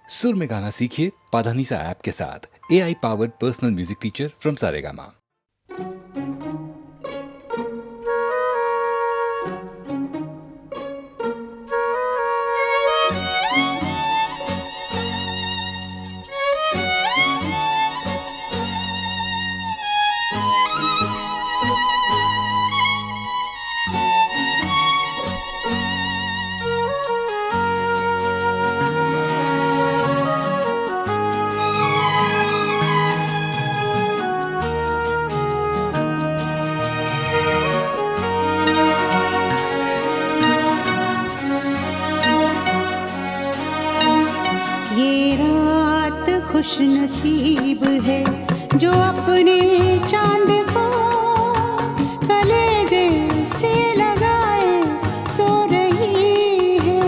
सुर में गाना सीखिए पाधानीसा ऐप के साथ। AI powered personal music teacher from Saregama. खुश नसीब है जो अपने चांद को कलेजे से लगाए सो रही है।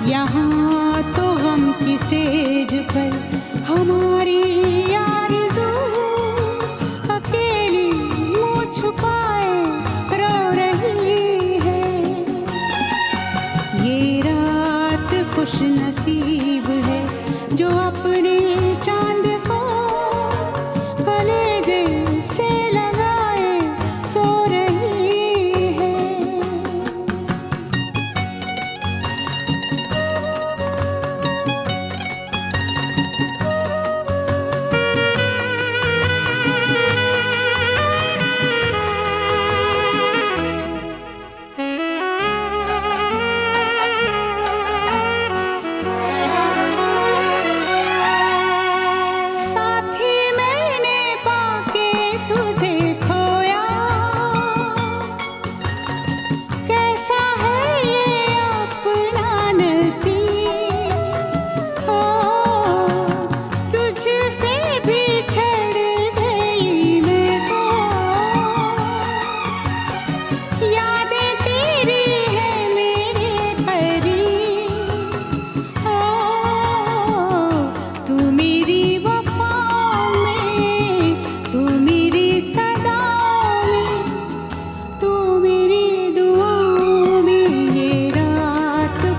यहाँ तो गम की सेज पर हमारी आरज़ू अकेली मुँह छुपाए रो रही है। ये रात खुश नसीब है जो अपने चांद को कलेजे से लगाए सो रही है।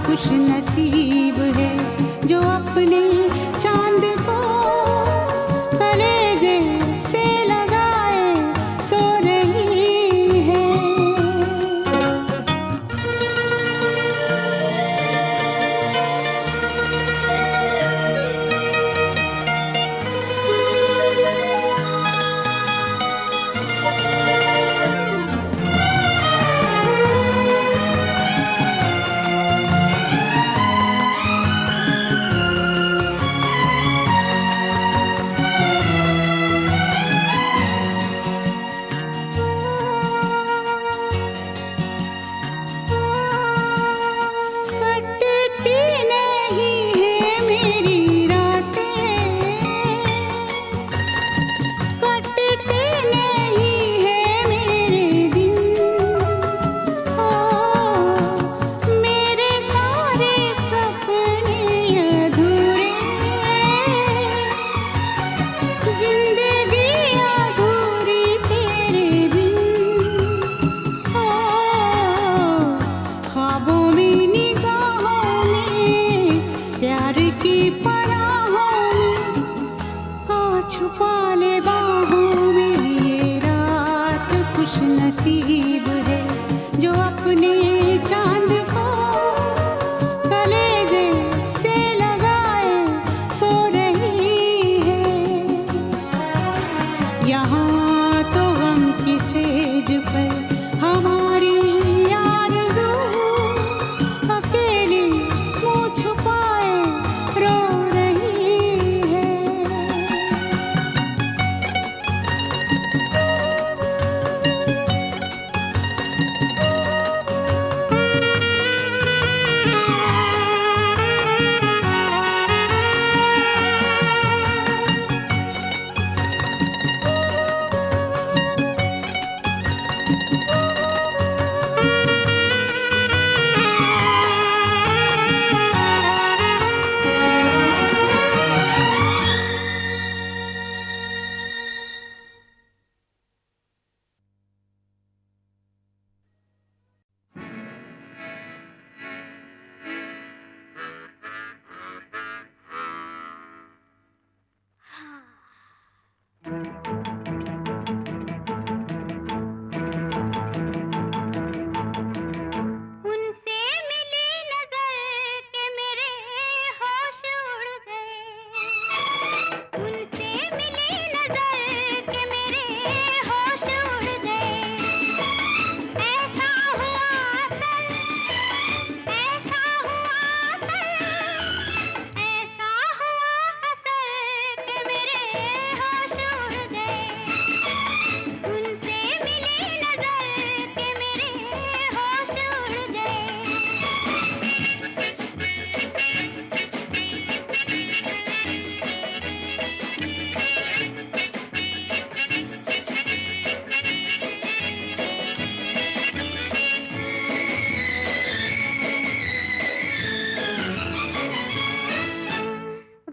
खुश नसीब है जो अपने चांद को कलेजे से लगाए सो रही है।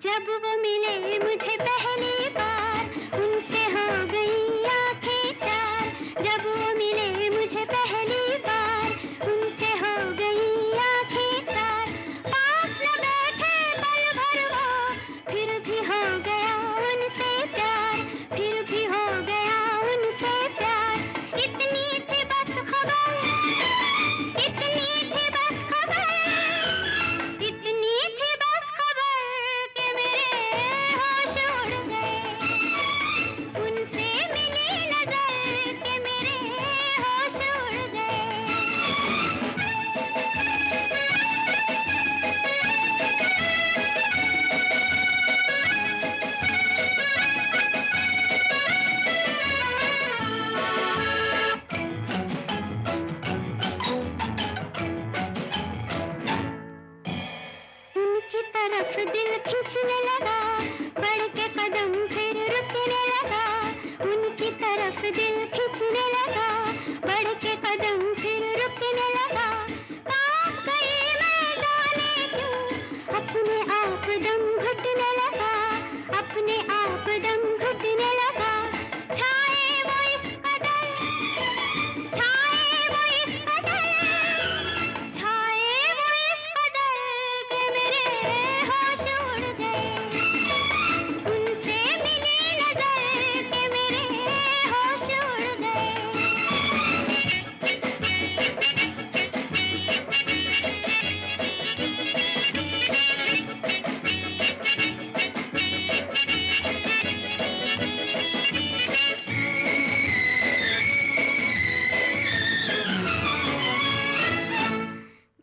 जब वो मिले मुझे पहली बार उनसे हो गई आंखें चार। जब वो मिले मुझे पहली बार उनसे हो गई आंखें चार। पास न बैठे पल भर वो फिर भी हो गया उनसे प्यार। फिर भी हो गया उनसे प्यार। इतनी थी बस खबर, इतनी थी बस खबर, इतनी थी बस खबर कि मेरे होश उड़ गए। उनसे मिली नजर कि मेरे होश उड़ गए। उनकी तरफ दिल खींचने लगा, बढ़ के कदम फिर रुकने लगा। उनकी तरफ दिल खींचने लगा, बढ़ के कदम फिर रुकने लगा। कांप गई मैं जाने क्यों, अपने आप दम घुटने लगा, अपने आप दम घुटने लगा। छाए वो इस कदर, छाए वो इस कदर, छाए वो इस कदर कि मेरे होश उड़ गए। उनसे मिली नजर कि मेरे होश उड़ गए।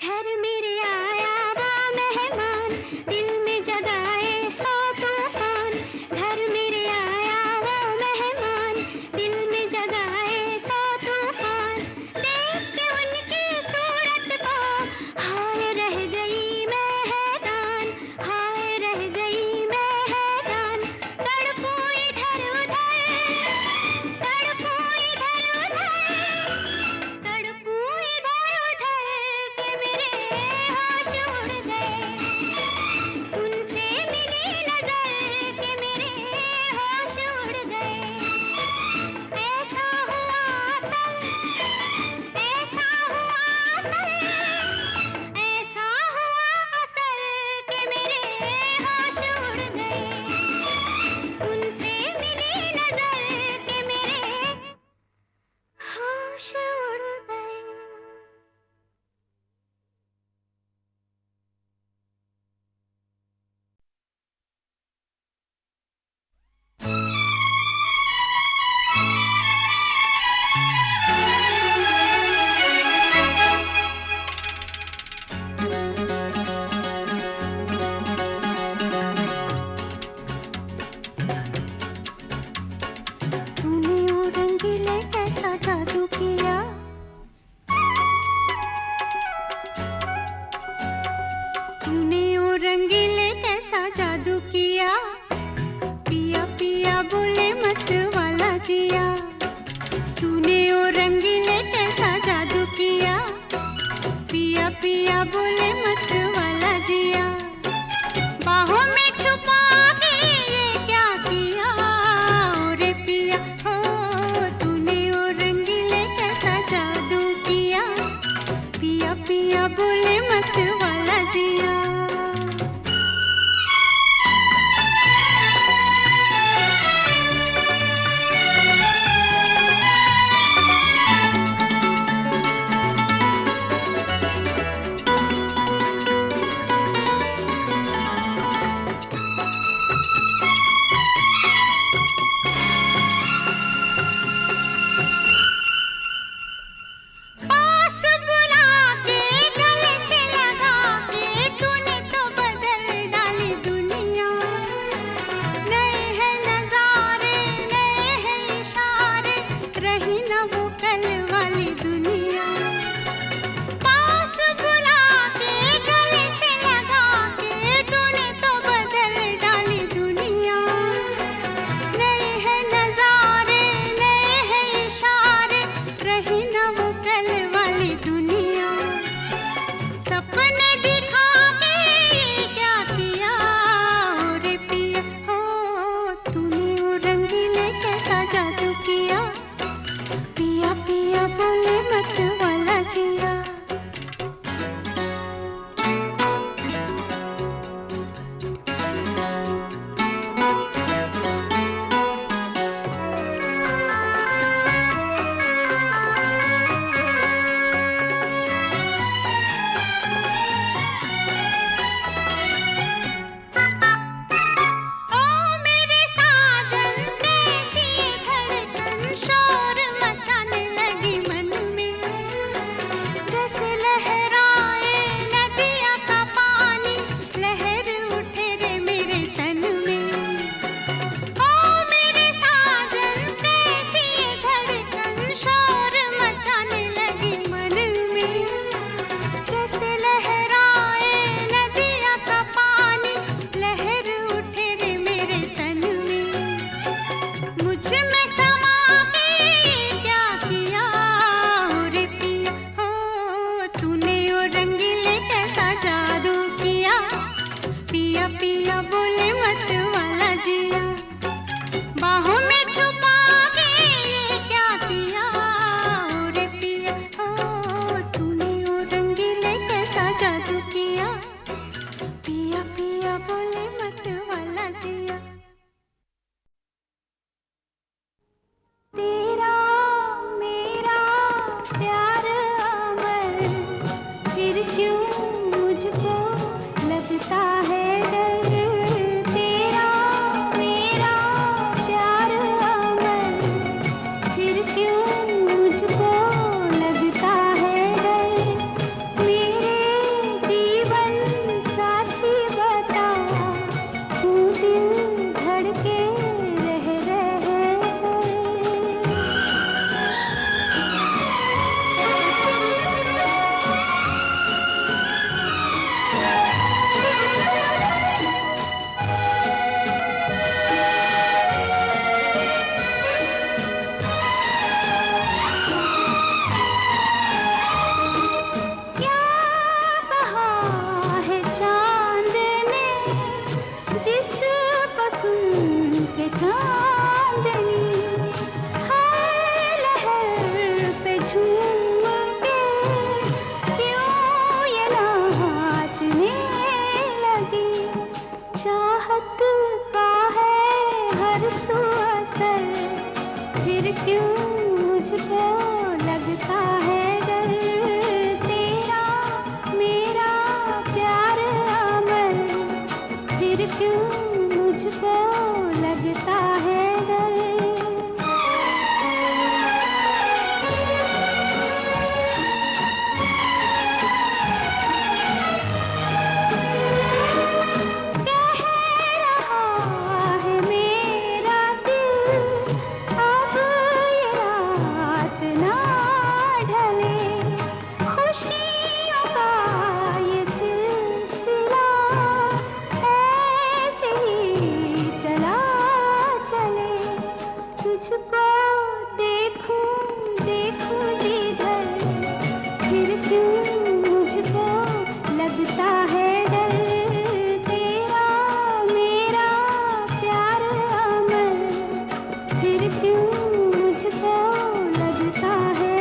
घर मेरे आया वो मेहमान, दिल में जगाए सौ तूफान। घर मेरे आया वो मेहमान, दिल में जगाए सौ तूफान। देख के उनकी सूरत को हाय रह गई मैं हैरान, हाय रह गई मैं हैरान। तड़पू इधर उधर, तड़पू इधर उधर, तड़पू इधर उधर कि मेरे होश उड़ गए। उनसे मिली नजर कि मेरे होश उड़ गए। ऐसा हुआ असल, ऐसा हुआ असल, ऐसा हुआ असल कि मेरे होश उड़ गए। उनसे मिली नजर कि मेरे होश उड़ गए। तूने वो रंगीले कैसा जादू किया, तूने वो रंगीले कैसा जादू किया। पिया पिया बोले मत वाला जिया, तूने वो रंगीले कैसा जादू किया। पिया पिया बोले मत वाला जिया। बाहों में छुपा के ये क्या किया, ओ रे पिया हो, तूने वो रंगीले कैसा जादू किया। पिया पिया बोले मत वाला जिया। मौत का है हर सू असर, फिर क्यों मुझको लगता है डर। तेरा मेरा प्यार अमर, फिर क्यों मुझको लगता है डर। तुझको देखूं देखूं जिधर, फिर क्यों मुझको लगता है डर। तेरा मेरा प्यार अमर, फिर क्यों मुझको लगता है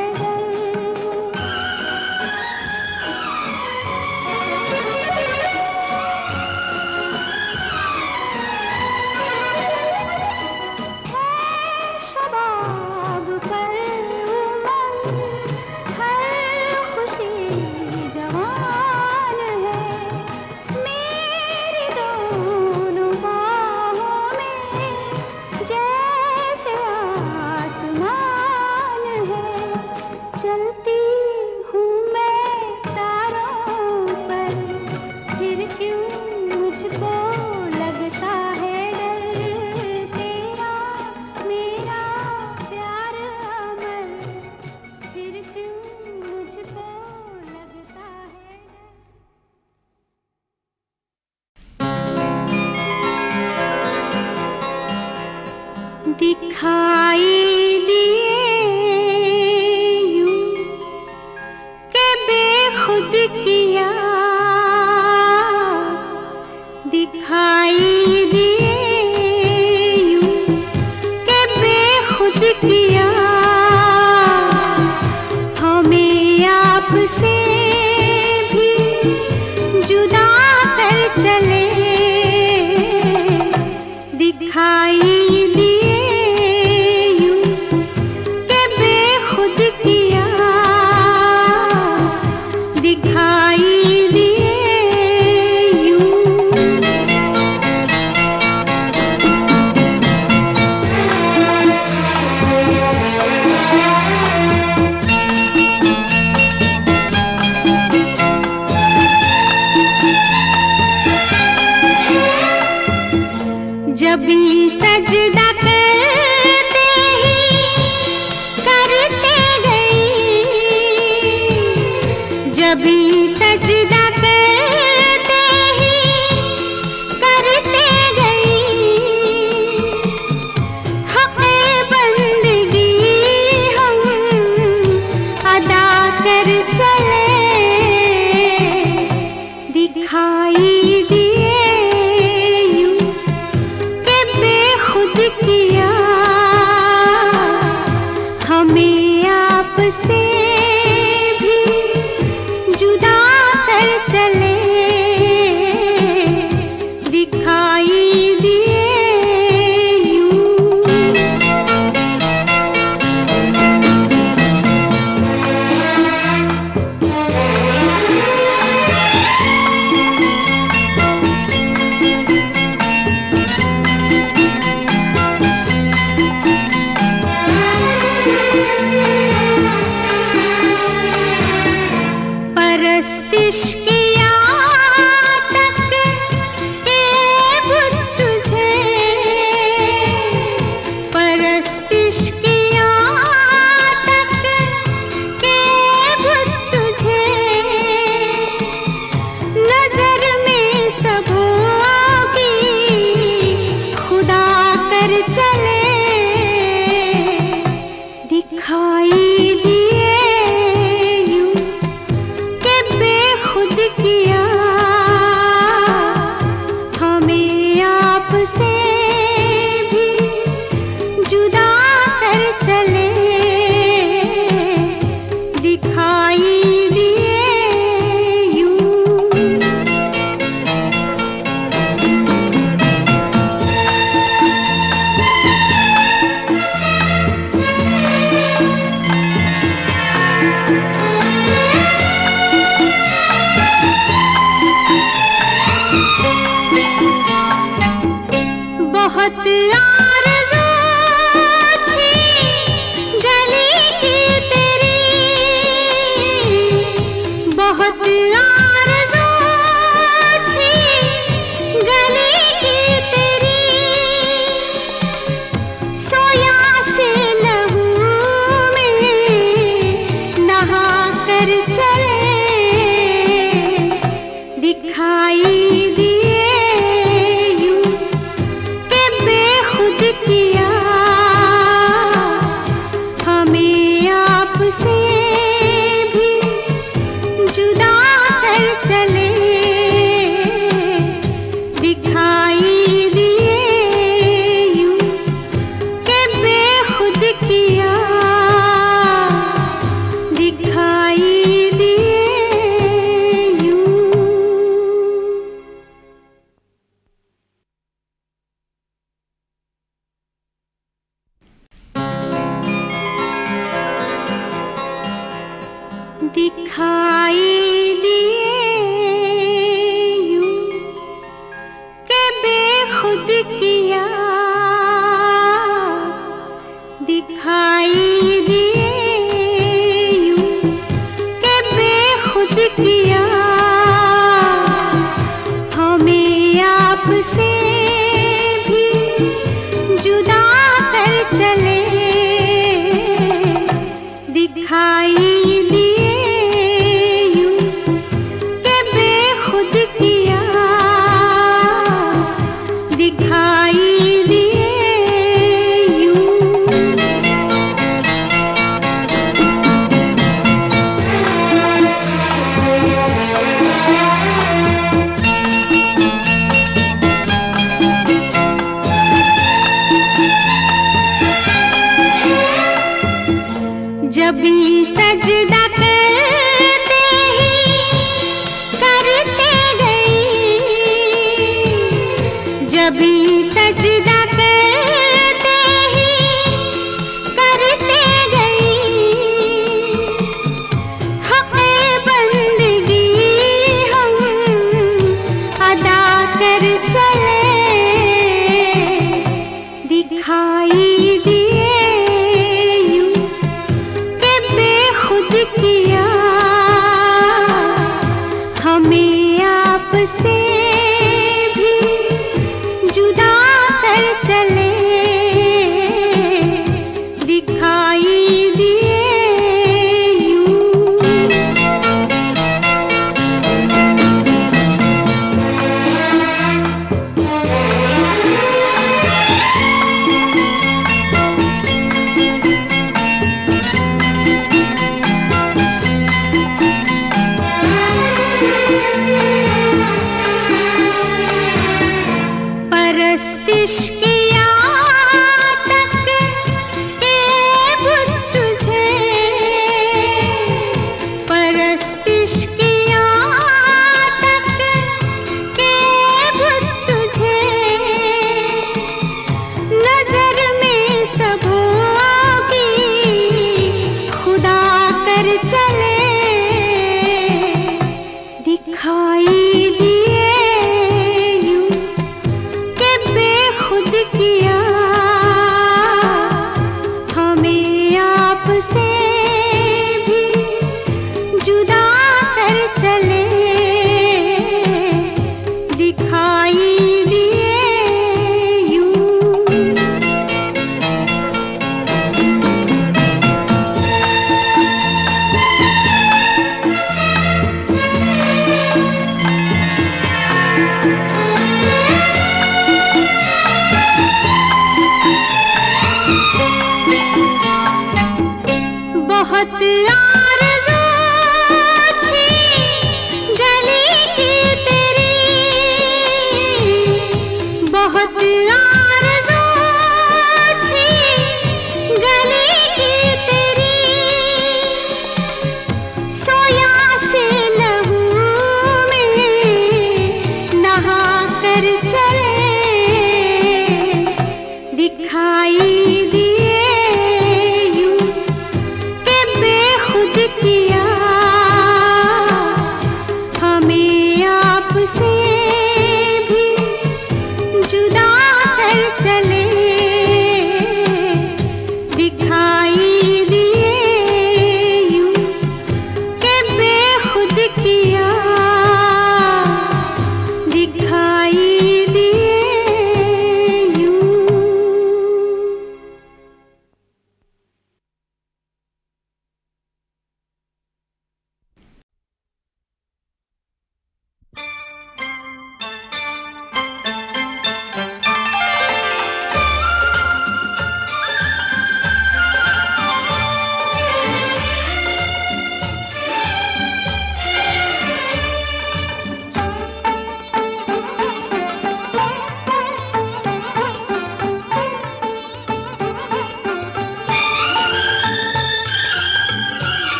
शबाब पर उमंग, हर खुशी जवान है। मेरी दोनों बाहों में जैसे आसमान है। चलती हूँ मैं तारों पर, फिर क्यों मुझको लगता है डर। तेरा मेरा प्यार अमर, फिर क्यों मुझको लगता है डर। दिखाई दिए यूं के बेखुद किया, दिखाई दिए यूं के बेखुद किया। हमें आपसे भी जुदा कर चले, दिखाई दिए यूं के बेखुद किया, दिखाई दिए यूं। जब भी सजदा करते ही करते गई, जब भी सजदा करते ही करते गई। हक़े बंदगी हम अदा कर चले, दिखाई दिए खुद किया। हमें आपसे भी जुदा कर चले, दिखाई दिए यूं। बहुत आरज़ू थी गली की तेरी, बहुत आरज़ू थी गली की तेरी, सोया से लहू में नहा कर चले, दिखाई दिए यूं के बेखुद किया हमें आपसे भी जुदा कर चले, दिखाई दिए यूं के बेखुद किया, दिखाई दिए यूं। दिखाई दिए यूं के बेखुद किया, दिखाई दिए यूं के बेखुद किया हमें आपसे भी जुदा कर चले, दिखाई दिए यूं के बेखुद किया, दिखाई दिए यूं। जब भी सजदा करते ही करते गई, जब भी सजदा करते ही करते गई, हक़े बंदगी हम अदा कर चले, दिखाई दिए यूं के बेखुद किया हमें आपसे भी जुदा कर चले, दिखाई दिए यूं। परस्तिश किया तक के बुत तुझे, परस्तिश किया तक के बुत तुझे, नजर में सबों की खुदा कर चले, दिखाई दिए यूं के बेखुद किया हमें आपसे भी जुदा कर चले, दिखाई दिए यूं। बहुत आरज़ू थी गली की तेरी, बहुत आरज़ू थी गली की तेरी, सोया से लहू में नहा कर चले, दिखाई दिए यूं के बेखुद किया हमें आपसे भी जुदा दिखाई दिए यूं।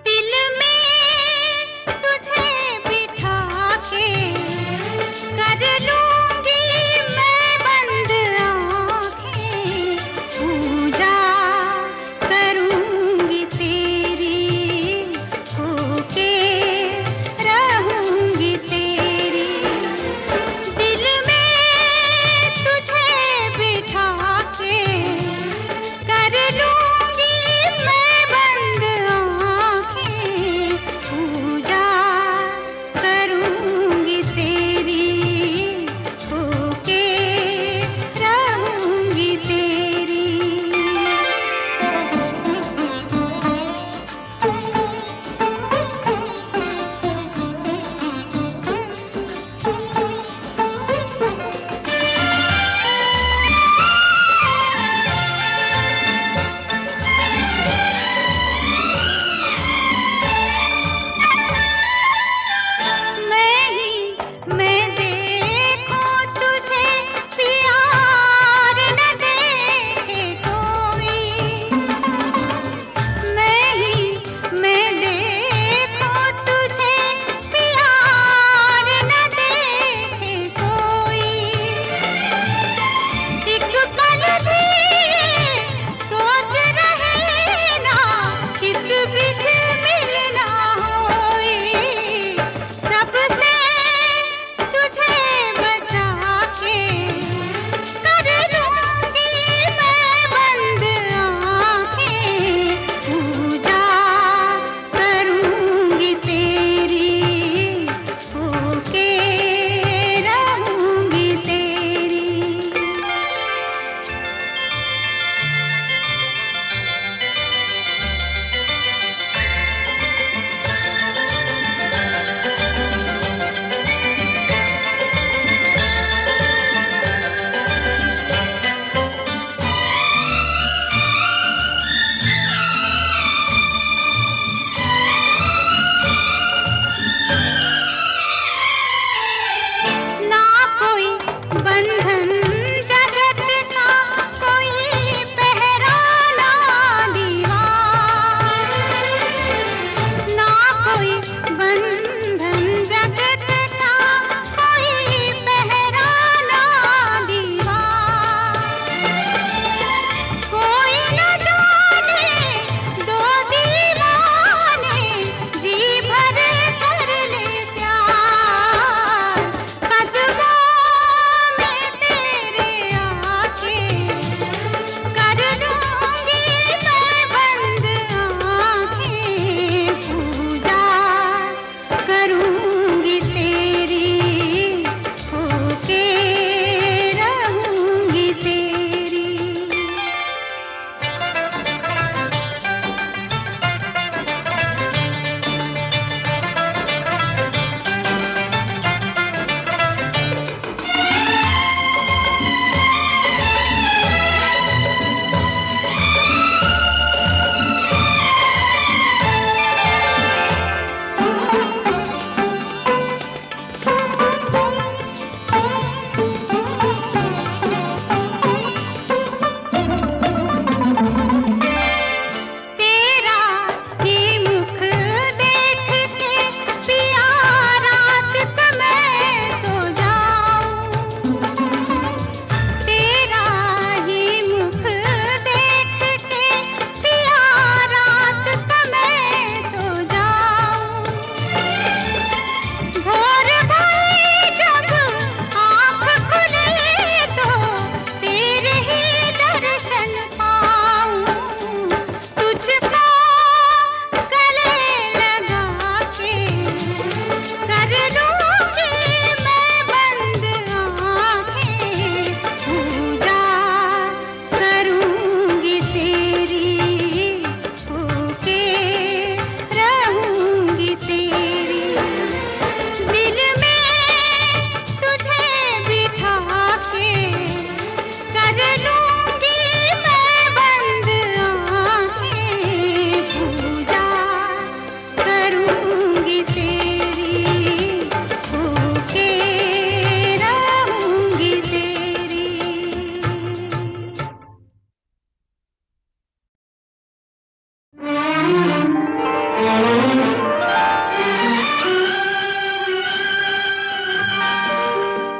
दिल में तुझे बिठा के कर लूंगी मैं बंद आँखें, पूजा करूंगी तेरी, होके रहूंगी तेरी। दिल में तुझे बिठा के कर लूंगी मैं बंद आँखें, पूजा करूंगी तेरी, होके रहूंगी तेरी। मैं देखूं तुझे प्यार न देखे कोई, मैं देखूं तुझे प्यार न देखे कोई। एक पल भी सोच रहे ना किस बिध मिलना होई, सबसे तुझे बचा के कर लूंगी मैं बंद आँखें, पूजा करूंगी तेरी, होके रहूंगी तेरी। ना कोई बंधन जगत का, कोई पहराना दीवार, ना कोई बंधन जगत का, कोई पहराना दीवार। कोई न जाने दो दीवाने जी भर कर ले प्यार, कदमों में तेरे आके कर लूंगी मैं बंद आँखें, पूजा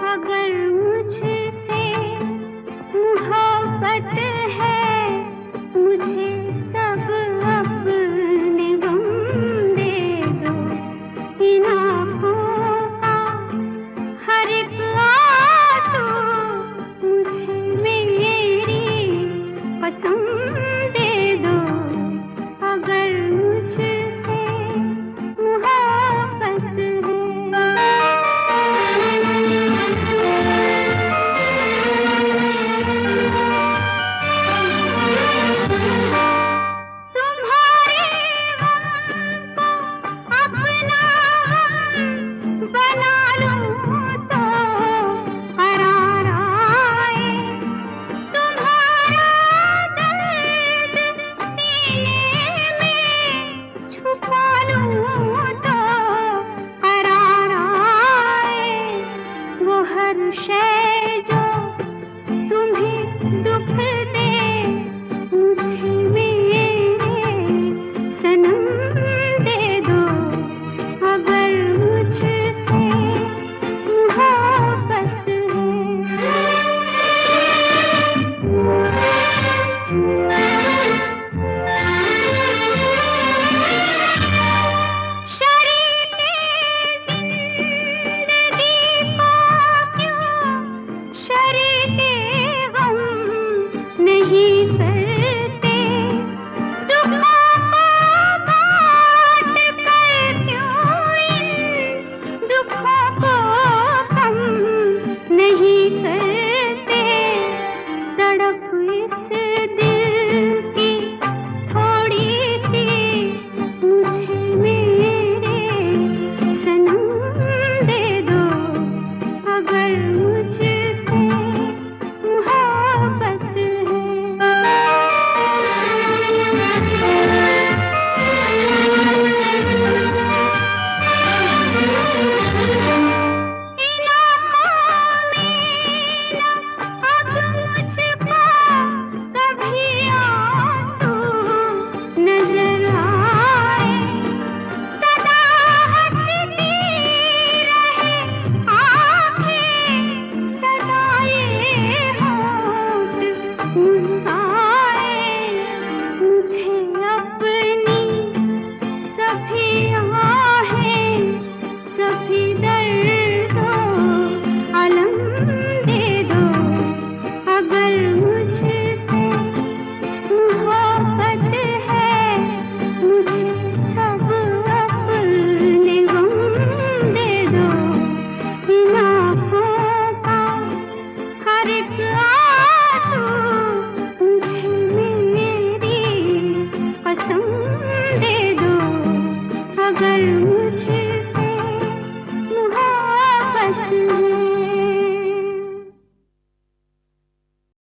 अगर मुझसे मोहब्बत है, मुझे सब अपने गम दे दो। इन आँखों का हर एक आंसू मुझे मेरी पसंद दे दो। अगर मुझसे मोहब्बत तुम्हारे गम को अपना गम बना लूं तो करार आए। तुम्हारा दर्द सीने में छुपा लूं तो करार आए। वो हर शय जो तुम्हें दुख दे, मुझे मेरे सनम दे दो। अगर मुझसे मोहब्बत शरीके जिंदगी को क्यों शरीके गम नहीं करते। दुखों को बांट कर क्यों इन दुखों को कम नहीं करते। तड़प इस दिल की थोड़ी सी मुझे मेरे सनम दे दो। अगर मुझसे मोहब्बत इन आँखों में न अब मुझको कभी आंसू नजर आए। सदा हंसती रहे आँखें, सदा ये होंठ मुस्काए। मुझे अपनी सभी